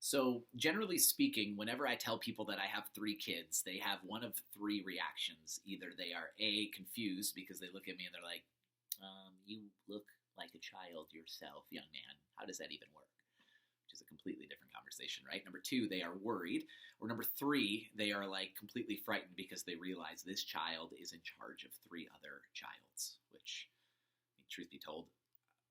So, generally speaking, whenever I tell people that I have three kids, they have one of three reactions. Either they are A, confused because they look at me and they're like, you look like a child yourself, young man. How does that even work? Which is a completely different conversation, right? Number two, they are worried. Or number three, they are like completely frightened because they realize this child is in charge of three other childs, which, I mean, truth be told,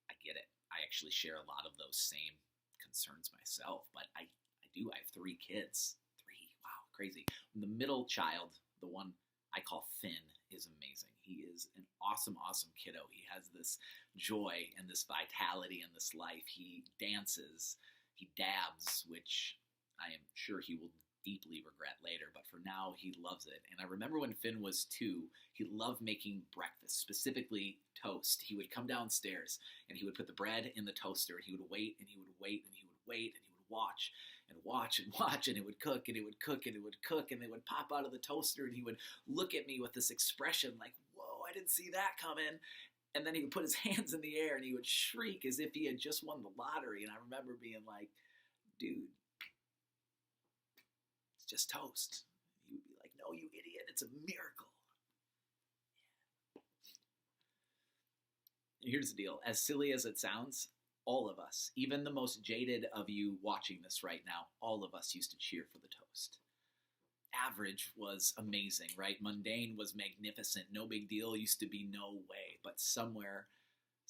I get it. I actually share a lot of those same concerns myself, but I do. I have three kids. Three. Wow, crazy. The middle child, the one I call Finn, is amazing. He is an awesome, awesome kiddo. He has this joy and this vitality and this life. He dances, he dabs, which I am sure he will deeply regret later, but for now, he loves it. And I remember when Finn was 2, he loved making breakfast, specifically toast. He would come downstairs and he would put the bread in the toaster and he would wait and he would wait and he would wait and he would watch and watch and watch, and it would cook and it would cook and it would cook, and it would pop out of the toaster and he would look at me with this expression like, whoa, I didn't see that coming. And then he would put his hands in the air and he would shriek as if he had just won the lottery. And I remember being like, dude, it's just toast. He would be like, no, you idiot, it's a miracle. And here's the deal. As silly as it sounds, all of us, even the most jaded of you watching this right now, all of us used to cheer for the toast. Average was amazing, right? Mundane was magnificent. No big deal used to be no way. But somewhere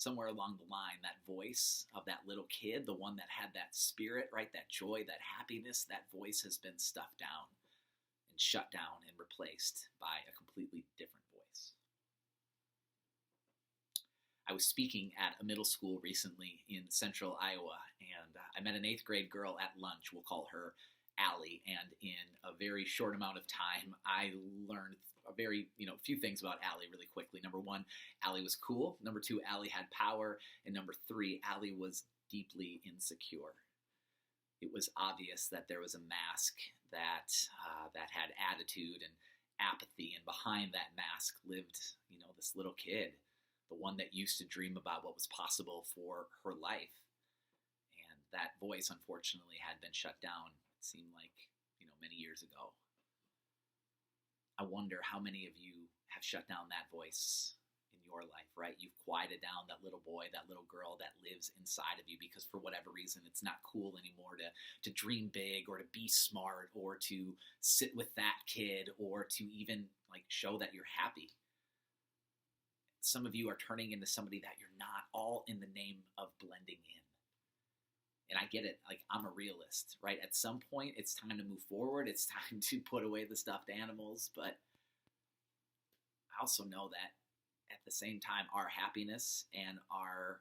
along the line, that voice of that little kid, the one that had that spirit, right? That joy, that happiness, that voice has been stuffed down and shut down and replaced by a completely different voice. I was speaking at a middle school recently in central Iowa, and I met an 8th grade girl at lunch. We'll call her Allie, and in a very short amount of time, I learned few things about Allie really quickly. Number one, Allie was cool. Number two, Allie had power. And number three, Allie was deeply insecure. It was obvious that there was a mask that had attitude and apathy, and behind that mask lived, this little kid, the one that used to dream about what was possible for her life. And that voice, unfortunately, had been shut down, it seemed like, many years ago. I wonder how many of you have shut down that voice in your life, right? You've quieted down that little boy, that little girl that lives inside of you because for whatever reason, it's not cool anymore to dream big or to be smart or to sit with that kid or to even show that you're happy. Some of you are turning into somebody that you're not, all in the name of blending in. And I get it. I'm a realist, right? At some point, it's time to move forward. It's time to put away the stuffed animals. But I also know that at the same time, our happiness and our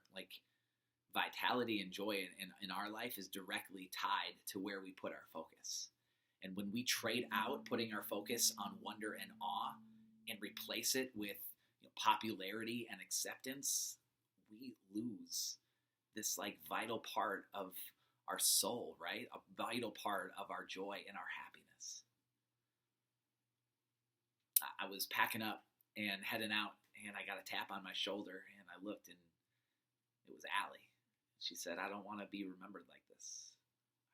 vitality and joy in our life is directly tied to where we put our focus. And when we trade out putting our focus on wonder and awe and replace it with popularity and acceptance, we lose this vital part of our soul, right? A vital part of our joy and our happiness. I was packing up and heading out, and I got a tap on my shoulder, and I looked, and it was Allie. She said, "I don't want to be remembered like this.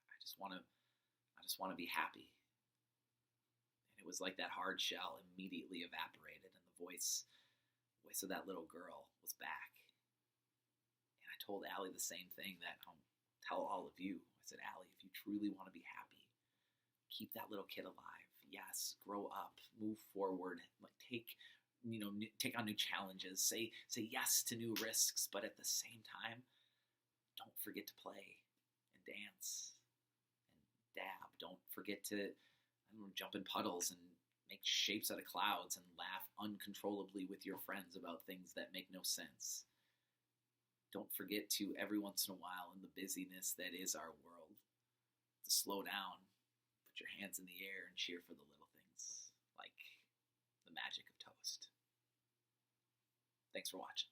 I just want to be happy." And it was like that hard shell immediately evaporated, and the voice of that little girl was back. And I told Allie the same thing that I'll tell all of you. I said, Allie, if you truly want to be happy, keep that little kid alive. Yes, grow up, move forward, take on new challenges, say yes to new risks, but at the same time, don't forget to play and dance and dab. Don't forget to jump in puddles and make shapes out of clouds and laugh uncontrollably with your friends about things that make no sense. Don't forget to, every once in a while, in the busyness that is our world, to slow down, put your hands in the air, and cheer for the little things, like the magic of toast. Thanks for watching.